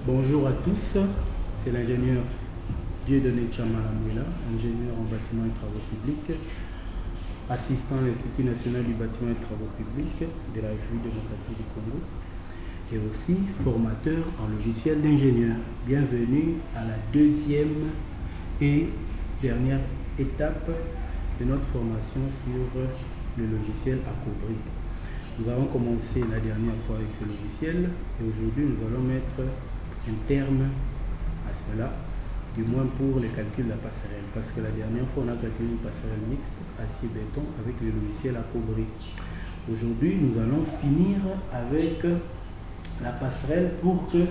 Bonjour à tous, c'est l'ingénieur Dieudonné Tchamalamouila, ingénieur en bâtiment et travaux publics, assistant à l'Institut national du bâtiment et travaux publics de la République démocratique du Congo et aussi formateur en logiciel d'ingénieur. Bienvenue à la deuxième et dernière étape de notre formation sur le logiciel Acobri. Nous avons commencé la dernière fois avec ce logiciel et aujourd'hui nous allons mettre un terme à cela, du moins pour les calculs de la passerelle, parce que la dernière fois on a calculé une passerelle mixte acier-béton avec le logiciel Acobri. Aujourd'hui nous allons finir avec la passerelle pour que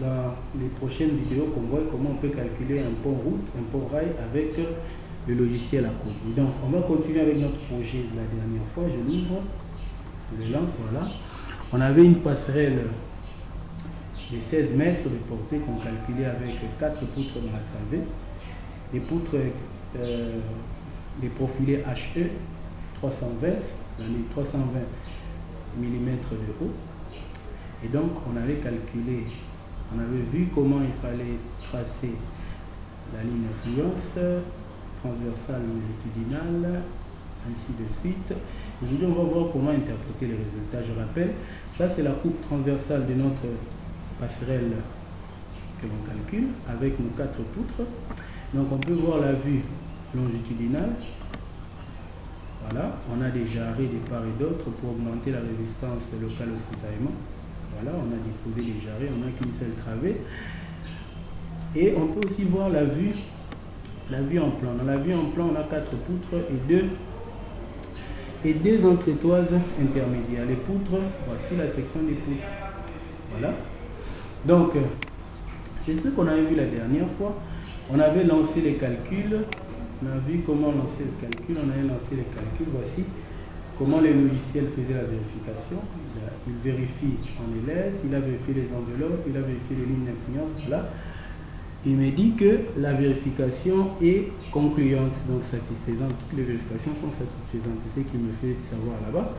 dans les prochaines vidéos qu'on voit comment on peut calculer un pont route, un pont rail avec le logiciel Acobri. Donc on va continuer avec notre projet de la dernière fois. Je l'ouvre, je le lance, voilà. On avait une passerelle de 16 mètres de portée qu'on calculait avec 4 poutres dans la travée, des poutres des profilés HE 320, 320 mm de haut. Et donc on avait calculé, on avait vu comment il fallait tracer la ligne influence, transversale longitudinale, ainsi de suite. Aujourd'hui on va voir comment interpréter les résultats. Je rappelle, ça c'est la coupe transversale de notre passerelle que l'on calcule avec nos 4 poutres. Donc on peut voir la vue longitudinale. Voilà, on a des jarrets de part et d'autre pour augmenter la résistance locale au cisaillement. Voilà, on a disposé des jarrets, on n'a qu'une seule travée. Et on peut aussi voir la vue en plan. Dans la vue en plan, on a 4 poutres et deux entretoises intermédiaires. Les poutres, voici la section des poutres. Voilà. Donc, c'est ce qu'on avait vu la dernière fois. On avait lancé les calculs. On a vu comment lancer le calcul. On avait lancé les calculs. Voici comment les logiciels faisaient la vérification. Il vérifie en LS, il a vérifié les enveloppes, il a vérifié les lignes d'influence. Voilà. Il me dit que la vérification est concluante, donc satisfaisante. Toutes les vérifications sont satisfaisantes. C'est ce qu'il me fait savoir là-bas.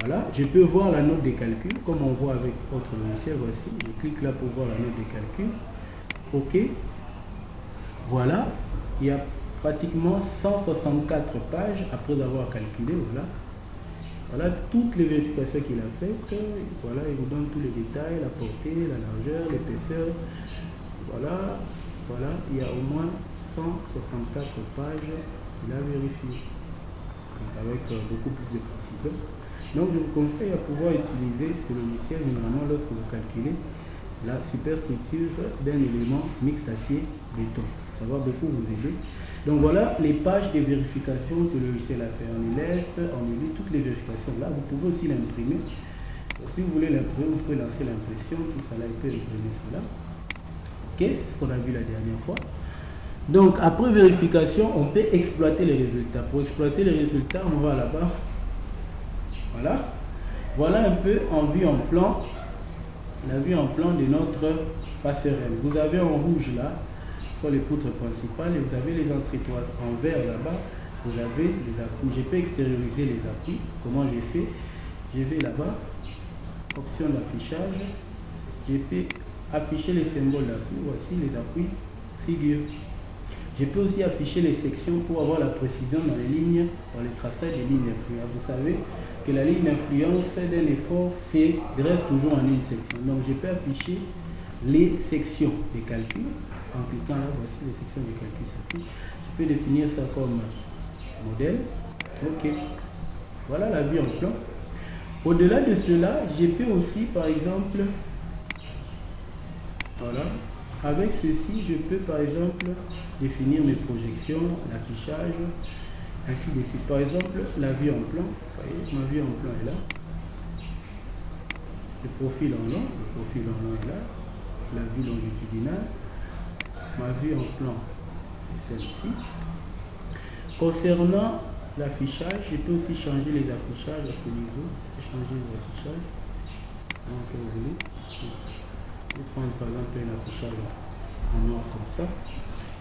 Voilà, je peux voir la note des calculs, comme on voit avec autre logiciel. Voici, je clique là pour voir la note des calculs. OK. Voilà, il y a pratiquement 164 pages après avoir calculé. Voilà. Voilà toutes les vérifications qu'il a faites. Voilà, il vous donne tous les détails, la portée, la largeur, l'épaisseur. Voilà, voilà, il y a au moins 164 pages qu'il a vérifiées. Donc avec beaucoup plus de précision. Donc je vous conseille à pouvoir utiliser ce logiciel généralement lorsque vous calculez la superstructure d'un élément mixte acier-béton. Ça va beaucoup vous aider. Donc voilà les pages de vérification que le logiciel a fait. On les laisse, on lit toutes les vérifications là. Vous pouvez aussi l'imprimer. Si vous voulez l'imprimer, vous pouvez lancer l'impression, tout ça là, il peut imprimer cela. Ok, c'est ce qu'on a vu la dernière fois. Donc après vérification, on peut exploiter les résultats. Pour exploiter les résultats, on va là-bas. Voilà. Voilà un peu en vue en plan, la vue en plan de notre passerelle. Vous avez en rouge là, sur les poutres principales, et vous avez les entretoises. En vert là-bas, vous avez les appuis. Je peux extérioriser les appuis. Comment j'ai fait? Je vais là-bas, option d'affichage. Je peux afficher les symboles d'appui. Voici les appuis figure. Je peux aussi afficher les sections pour avoir la précision dans les lignes, dans les traçages des lignes d'influence. Vous savez que la ligne d'influence d'un effort se dresse toujours en une section. Donc je peux afficher les sections des calculs. En cliquant là, voici les sections des calculs s'affichent. Je peux définir ça comme modèle. Ok. Voilà la vue en plan. Au-delà de cela, je peux aussi, par exemple, voilà, avec ceci, je peux par exemple définir mes projections, l'affichage, ainsi de suite. Par exemple, la vue en plan, vous voyez, ma vue en plan est là. Le profil en long est là. La vue longitudinale. Ma vue en plan, c'est celle-ci. Concernant l'affichage, je peux aussi changer les affichages à ce niveau. Je peux changer les affichages. Donc, vous voulez. Je vais prendre par exemple un affichage en noir comme ça.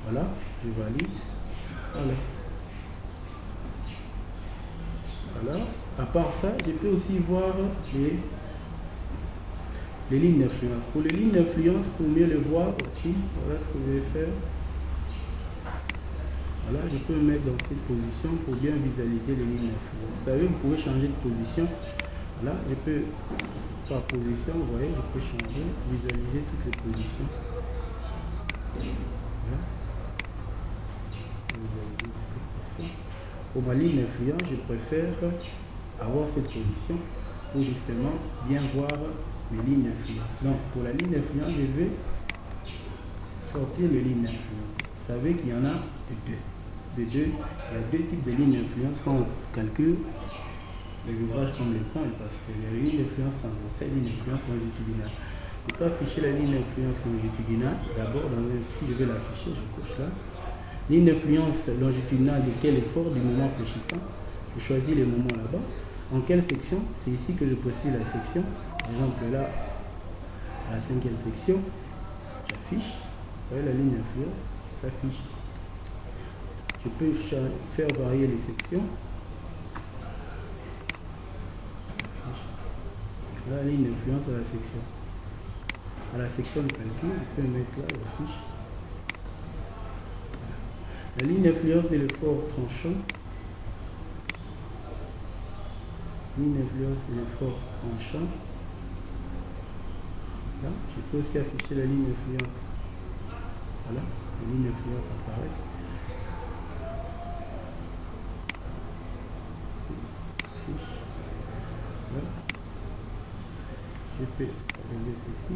Voilà, je valide. Voilà. À part ça, je peux aussi voir les lignes d'influence. Pour les lignes d'influence, pour mieux les voir aussi, voilà ce que je vais faire. Voilà, je peux me mettre dans cette position pour bien visualiser les lignes d'influence. Vous savez, vous pouvez changer de position. Voilà, je peux, par position, vous voyez, je peux changer, visualiser toutes les positions. Voilà. Pour ma ligne d'influence, je préfère avoir cette position pour justement bien voir mes lignes d'influence. Donc, pour la ligne d'influence, je vais sortir les lignes d'influence. Vous savez qu'il y en a deux. Il y a deux types de lignes d'influence quand on calcule les ouvrages comme les points, parce que les lignes d'influence transversales, lignes d'influence longitudinale. Je peux afficher la ligne d'influence longitudinale. D'abord, si je vais l'afficher, je coche là. Ligne d'influence longitudinale de quel effort du moment fléchissant. Je choisis les moments là-bas. En quelle section? C'est ici que je précise la section. Par exemple, là, à la 5e section, j'affiche. Vous voyez la ligne d'influence s'affiche. Je peux faire varier les sections. Là, la ligne d'influence à la section. À la section de calcul, je peux mettre là, j'affiche. La ligne d'influence de l'effort tranchant. Ligne d'influence de l'effort tranchant. Là, je peux aussi afficher la ligne d'influence. Voilà, la ligne d'influence apparaît. Voilà. Je peux regarder ceci.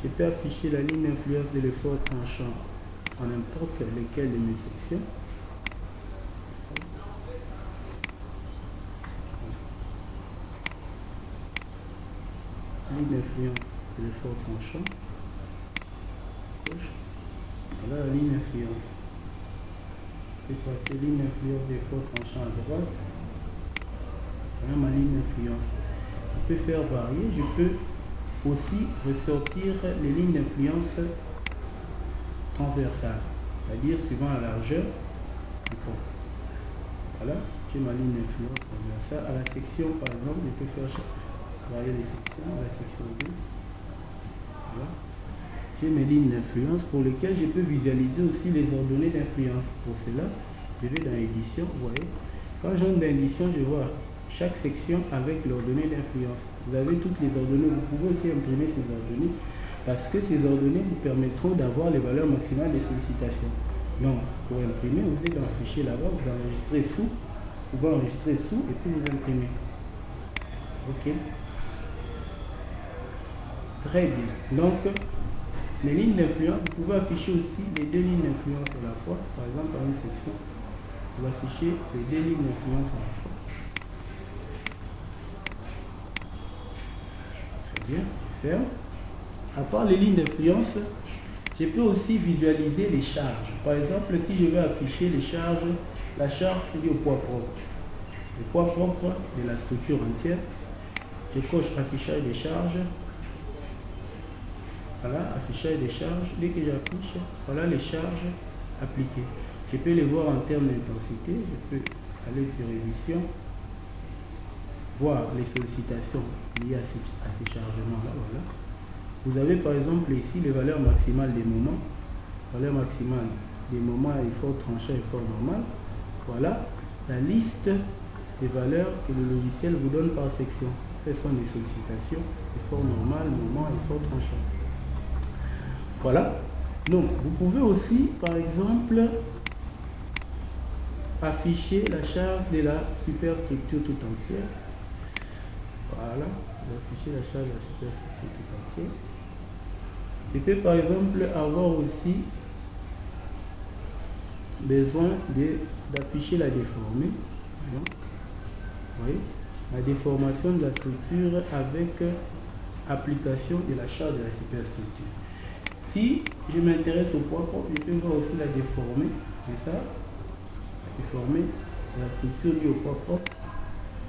Je peux afficher la ligne d'influence de l'effort tranchant en n'importe lesquelles de mes sections. Ligne d'influence de l'effort tranchant. Gauche. Voilà la ligne d'influence. Je peux passer ligne d'influence de l'effort tranchant à droite. Voilà ma ligne d'influence. Je peux faire varier. Je peux aussi ressortir les lignes d'influence transversales, c'est-à-dire suivant la largeur du pont. Voilà, j'ai ma ligne d'influence transversale. À la section, par exemple, je peux faire varier les sections, à la section 2. Voilà. J'ai mes lignes d'influence pour lesquelles je peux visualiser aussi les ordonnées d'influence. Pour cela, je vais dans édition, vous voyez. Quand j'entre dans édition, je vois chaque section avec l'ordonnée d'influence. Vous avez toutes les ordonnées, vous pouvez aussi imprimer ces ordonnées parce que ces ordonnées vous permettront d'avoir les valeurs maximales des sollicitations. Donc, pour imprimer, vous êtes dans le fichier là-bas, vous enregistrez sous, vous pouvez enregistrer sous et puis vous imprimez. Ok. Très bien. Donc, les lignes d'influence, vous pouvez afficher aussi les deux lignes d'influence à la fois. Par exemple, dans une section, vous affichez les deux lignes d'influence à la fois. Bien, je ferme. À part les lignes d'influence, je peux aussi visualiser les charges. Par exemple, si je veux afficher les charges, la charge liée au poids propre. Le poids propre de la structure entière. Je coche affichage des charges. Voilà, affichage des charges. Dès que j'affiche, voilà les charges appliquées. Je peux les voir en termes d'intensité. Je peux aller sur édition, voir les sollicitations liées à ces chargements-là. Voilà. Vous avez par exemple ici les valeurs maximales des moments. Valeur maximale des moments à effort tranchant, effort normal. Voilà la liste des valeurs que le logiciel vous donne par section. Ce sont les sollicitations, effort normal, moment, effort tranchant. Voilà. Donc, vous pouvez aussi, par exemple, afficher la charge de la superstructure tout entière. Voilà, afficher la charge de la superstructure tout entière. Je peux par exemple avoir aussi besoin d'afficher la déformée. Vous voyez, la déformation de la structure avec application de la charge de la superstructure. Si je m'intéresse au poids propre, je peux voir aussi la déformée. C'est ça, déformée de la structure liée au poids propre.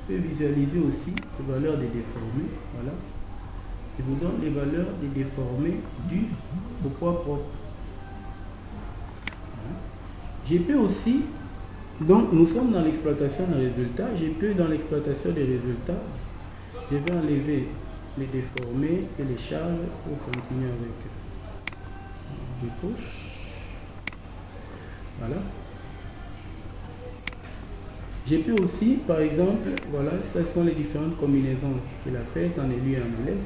Je peux visualiser aussi les valeurs des déformés. Voilà. Je vous donne les valeurs des déformés dues au poids propre. Voilà. Je peux aussi, donc nous sommes dans l'exploitation des résultats, je peux dans l'exploitation des résultats, je vais enlever les déformer et les charges pour continuer avec les couches. Voilà. Je peux aussi, par exemple, voilà, ce sont les différentes combinaisons qu'il a faites en élu et en LS.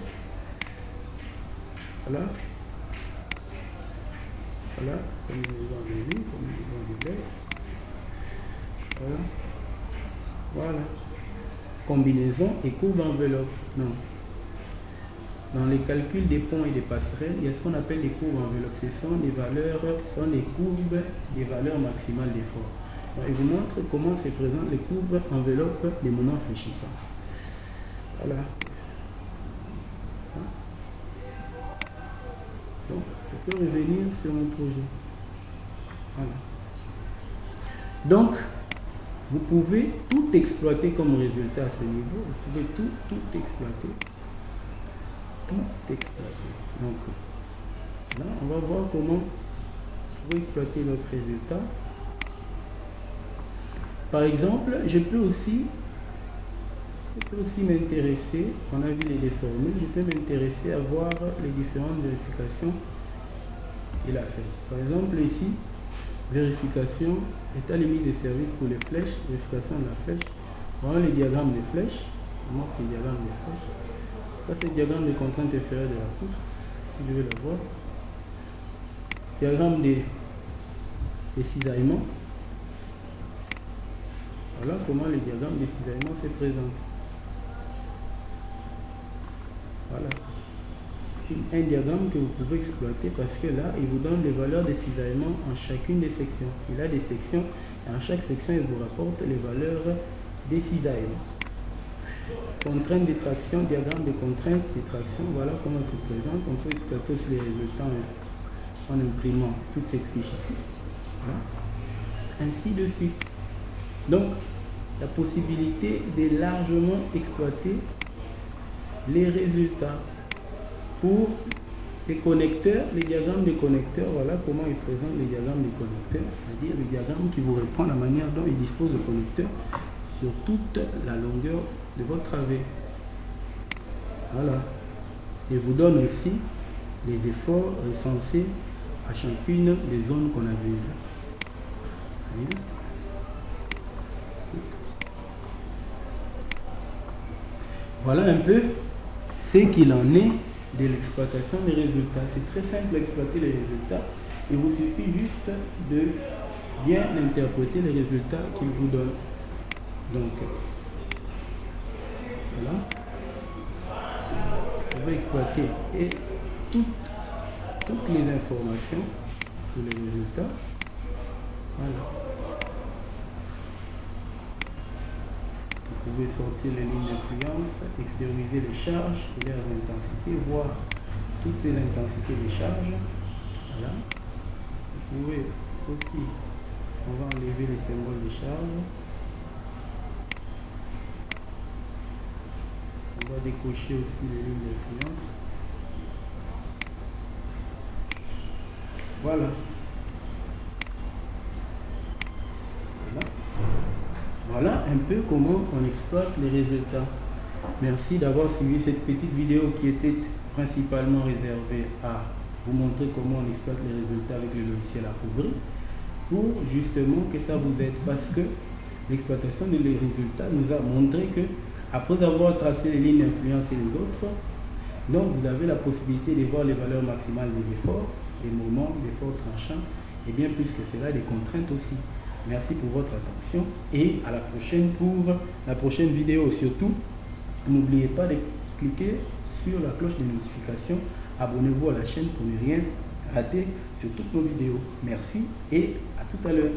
Voilà. Voilà, combinaison en élu, combinaison en LS. Voilà. Voilà. Combinaison et courbe enveloppe. Non. Dans les calculs des ponts et des passerelles, il y a ce qu'on appelle les courbes enveloppes. Ce sont des valeurs, sont des courbes des valeurs maximales d'effort. Je vous montre comment se présentent les courbes enveloppes des moments fléchissants. Voilà. Donc, je peux revenir sur mon projet. Voilà. Donc, vous pouvez tout exploiter comme résultat à ce niveau. Vous pouvez tout exploiter. Tout exploiter. Donc, là, on va voir comment vous pouvez exploiter notre résultat. Par exemple, je peux aussi m'intéresser, on a vu les déformer, je peux m'intéresser à voir les différentes vérifications qu'il a fait. Par exemple, ici, vérification, état limite de service pour les flèches, vérification de la flèche. Voilà les diagrammes des flèches. On montre les diagrammes des flèches. Ça, c'est le diagramme des contraintes inférieures de la poutre, si je veux le voir. Diagramme des cisaillements. Voilà comment les diagrammes des cisaillements se présentent. Voilà. Un diagramme que vous pouvez exploiter parce que là, il vous donne les valeurs des cisaillements en chacune des sections. Il a des sections et en chaque section, il vous rapporte les valeurs des cisaillements. Contrainte de traction, diagramme de contrainte de traction, voilà comment il se présente. On peut exploiter aussi les résultats en imprimant toute cette fiche ici. Voilà. Ainsi de suite. Donc, la possibilité de largement exploiter les résultats. Pour les connecteurs, les diagrammes des connecteurs, voilà comment ils présentent les diagrammes des connecteurs, c'est-à-dire les diagrammes qui vous répondent à la manière dont ils disposent de connecteurs sur toute la longueur de votre travée. Voilà. Et vous donne aussi les efforts recensés à chacune des zones qu'on a vues. Voilà un peu ce qu'il en est de l'exploitation des résultats. C'est très simple d'exploiter les résultats. Il vous suffit juste de bien interpréter les résultats qu'il vous donne. Donc, voilà. Vous pouvez exploiter et toutes les informations sur les résultats. Voilà. Vous pouvez sortir les lignes d'influence, extérioriser les charges et leurs intensités, voir toutes ces intensités des charges. Voilà. Vous pouvez aussi, on va enlever les symboles de charge. On va décocher aussi les lignes d'influence. Voilà. Voilà un peu comment on exploite les résultats. Merci d'avoir suivi cette petite vidéo qui était principalement réservée à vous montrer comment on exploite les résultats avec le logiciel Acrobat pour justement que ça vous aide, parce que l'exploitation des résultats nous a montré que après avoir tracé les lignes d'influence et les autres, donc vous avez la possibilité de voir les valeurs maximales des efforts, des moments, des efforts tranchants et bien plus que cela, des contraintes aussi. Merci pour votre attention et à la prochaine pour la prochaine vidéo. Surtout, n'oubliez pas de cliquer sur la cloche de notification. Abonnez-vous à la chaîne pour ne rien rater sur toutes nos vidéos. Merci et à tout à l'heure.